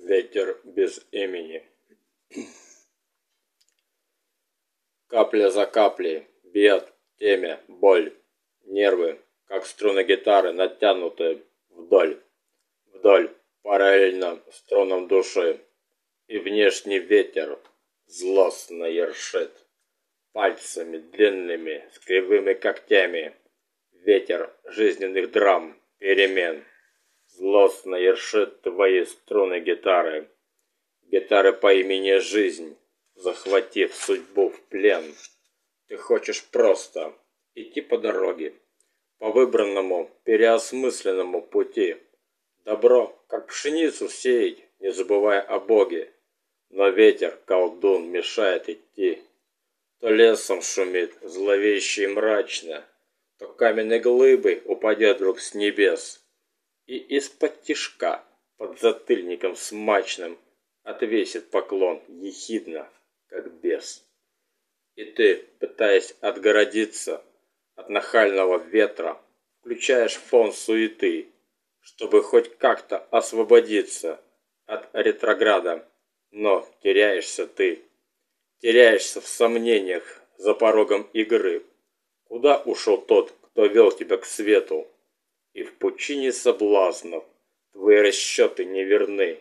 Ветер без имени. Капля за каплей бьет в теме боль. Нервы, как струны гитары, натянуты вдоль, параллельно струнам души. И внешний ветер злостно ершит пальцами длинными, с кривыми когтями. Ветер жизненных драм, перемен. Злостно ершит твои струны гитары. Гитары по имени Жизнь, захватив судьбу в плен. Ты хочешь просто идти по дороге, по выбранному, переосмысленному пути. Добро, как пшеницу сеять, не забывая о Боге. Но ветер, колдун, мешает идти. То лесом шумит зловеще и мрачно, то каменной глыбой упадет вдруг с небес. И из-под тишка, под затыльником смачным, отвесит поклон ехидно, как бес. И ты, пытаясь отгородиться от нахального ветра, включаешь фон суеты, чтобы хоть как-то освободиться от ретрограда. Но теряешься ты, теряешься в сомнениях за порогом игры. Куда ушел тот, кто вел тебя к свету? И в пучине соблазнов твои расчеты неверны,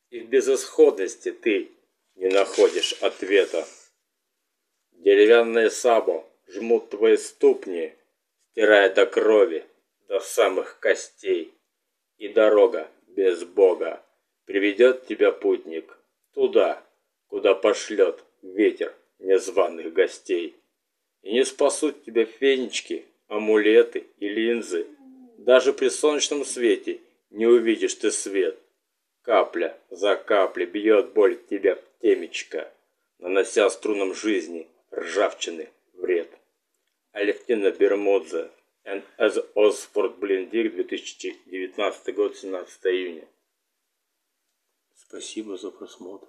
и в безысходности ты не находишь ответа. Деревянные сабо жмут твои ступни, стирая до крови, до самых костей. И дорога без Бога приведет тебя, путник, туда, куда пошлет ветер незваных гостей. И не спасут тебя фенечки, амулеты и линзы. Даже при солнечном свете не увидишь ты свет. Капля за каплей бьет боль тебя в темечко, нанося струнам жизни ржавчины вред. Алевтина Бермудзе and as Осфорд Блиндик, 2019 год, 17 июня. Спасибо за просмотр.